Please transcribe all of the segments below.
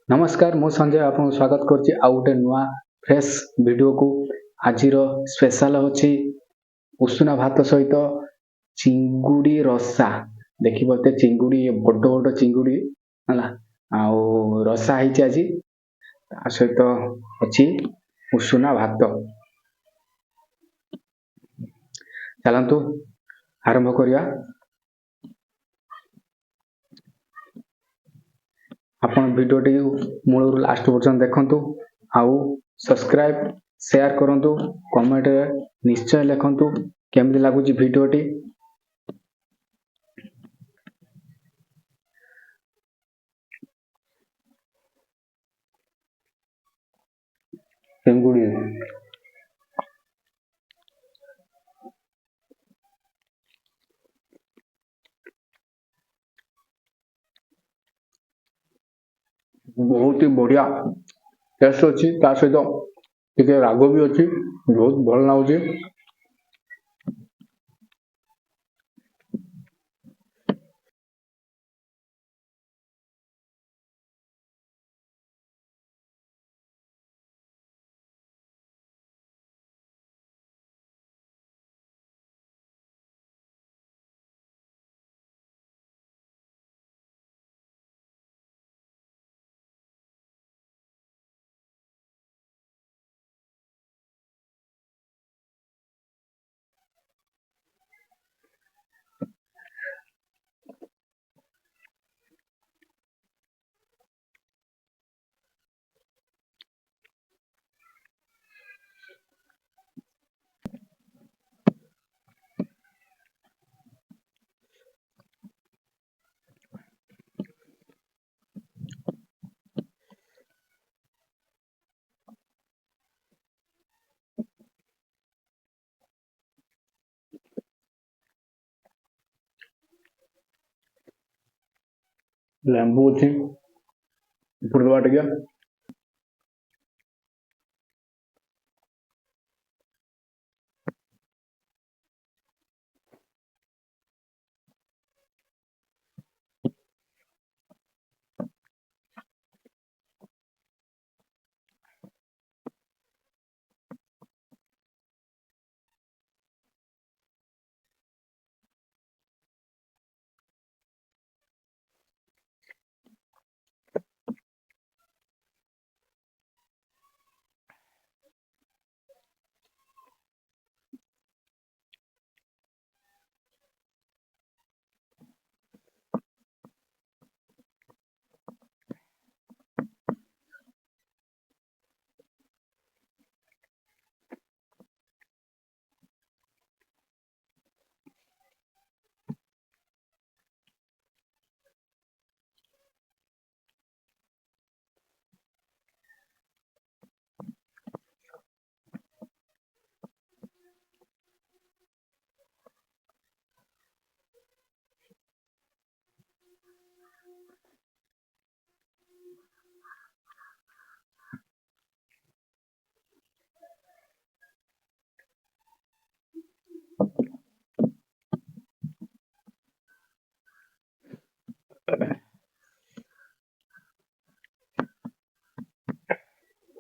नमस्कार मु संजय आपको स्वागत करछि आ गोटे नुआ फ्रेश वीडियो को। आज स्पेशल होछि उषुना भात सहित चिंगुड़ी रसा। देखिबते चिंगुड़ी बड़ बड़ चिंगुड़ी हला आउ रसा ହେଇछि आज ता सहित अछि उषुना भात। चलंतु आरंभ करिया। आपण वीडियो टी मूल लास्ट पर्यंत देखंतु आउ सब्सक्राइब शेयर करंतु कमेंट रे निश्चय लिखंतु केमति लागुची वीडियो टी। चिंगुड़ी बहुत ही बढ़िया टेस्ट अच्छी ता सहित टे राग भी अच्छी बहुत भल लाଗୁଛି। लेंबू अच्छी पुरदवा टिके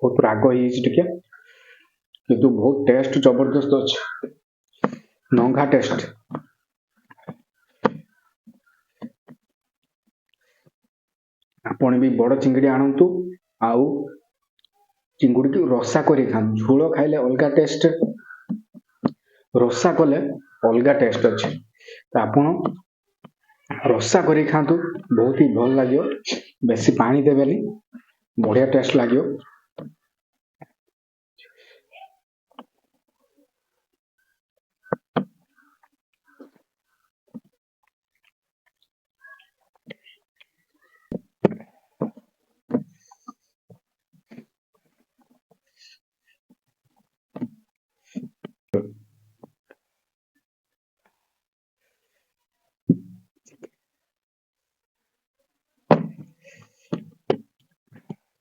बहुत राग टिके किंतु बहुत टेस्ट जबरदस्त अच्छे नंगा टेस्ट। आपण भी बड़ चिंगड़ी आणंतु आउ चिंगुड़ी की रसा करी खान। झोल खाइले अलगा टेस्ट, रसा कले अलगा टेस्ट अच्छे। तो आपण रसा करी खातु बहुत ही भल लगे। बेसी पानी देवेली बढ़िया टेस्ट लगे।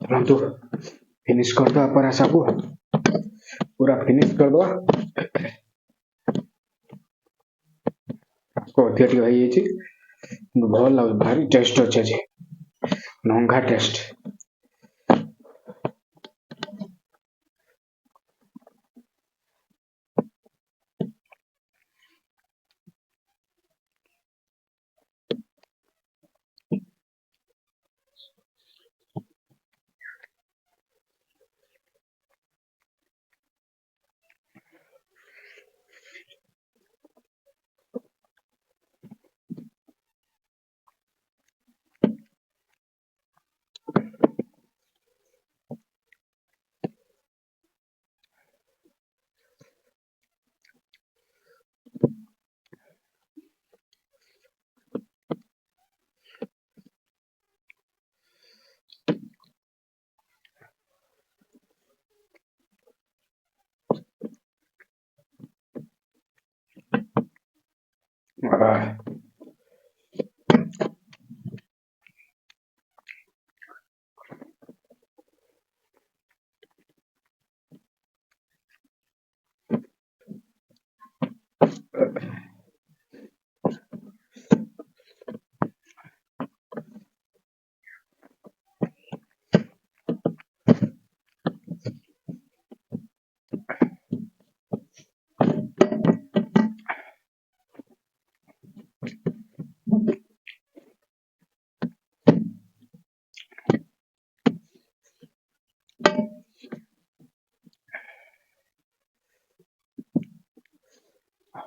परंतु फिनिश कर दो परासा को पूरा फिनिश कर दो। अधिक भल लगे भारी टेस्ट अच्छे नंगा टेस्ट।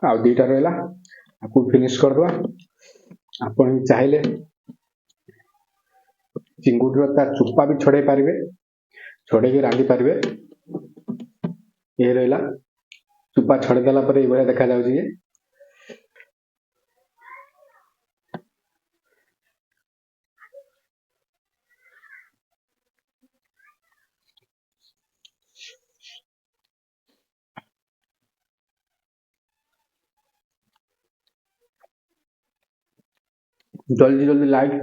ଆଉ ଦୁଇଟା ରହିଲା, ଆକୁ ଫିନିଶ କରିଦବା। ଆପଣ ବି ଚାହିଁଲେ ଚିଙ୍ଗୁଡିର ତା ଚୋପା ବି ଛଡେଇ ପାରିବେ, ଛଡେଇକି ରାନ୍ଧି ପାରିବେ। ଇଏ ରହିଲା, ଚୋପା ଛଡେଇ ଦେଲା ପରେ ଏଇଭଳିଆ ଦେଖାଯାଉଛି। ଯେ ଜଲ୍ଦି ଜଲ୍ଦି ଲାଇକ୍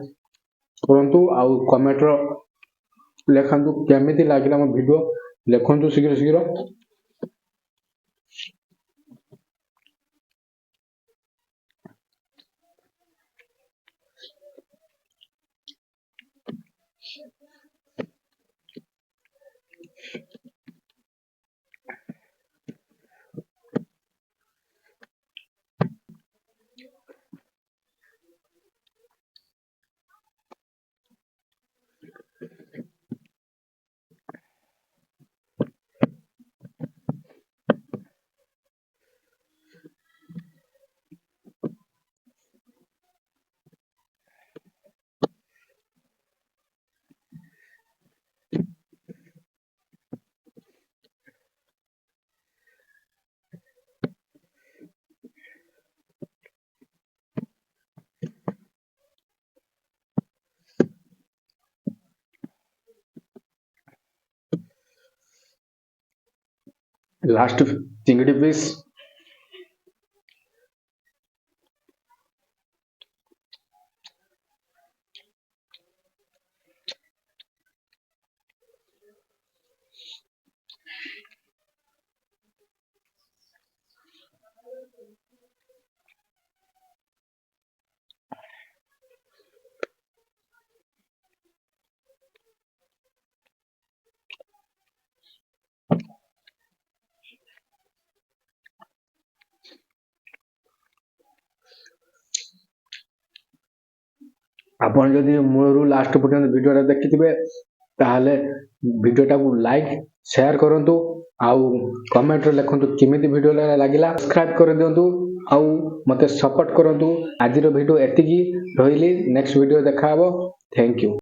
କରନ୍ତୁ ଆଉ କମେଣ୍ଟର ଲେଖନ୍ତୁ କେମିତି ଲାଗିଲା ମୋ ଭିଡ଼ିଓ, ଲେଖନ୍ତୁ ଶୀଘ୍ର ଶୀଘ୍ର। ଲାଷ୍ଟ ଚିଙ୍ଗିଡ଼ି ପିସ୍ ଆପଣ ଯଦି ମୂଳରୁ ଲାଷ୍ଟ ପର୍ଯ୍ୟନ୍ତ ଭିଡ଼ିଓଟା ଦେଖିଥିବେ ତାହେଲେ ଭିଡ଼ିଓଟାକୁ ଲାଇକ୍ ସେୟାର କରନ୍ତୁ ଆଉ କମେଣ୍ଟରେ ଲେଖନ୍ତୁ କେମିତି ଭିଡ଼ିଓଟା ଲାଗିଲା। ସବସ୍କ୍ରାଇବ୍ କରିଦିଅନ୍ତୁ ଆଉ ମୋତେ ସପୋର୍ଟ କରନ୍ତୁ। ଆଜିର ଭିଡ଼ିଓ ଏତିକି, ରହିଲି, ନେକ୍ସଟ ଭିଡ଼ିଓ ଦେଖାହବ। Thank you.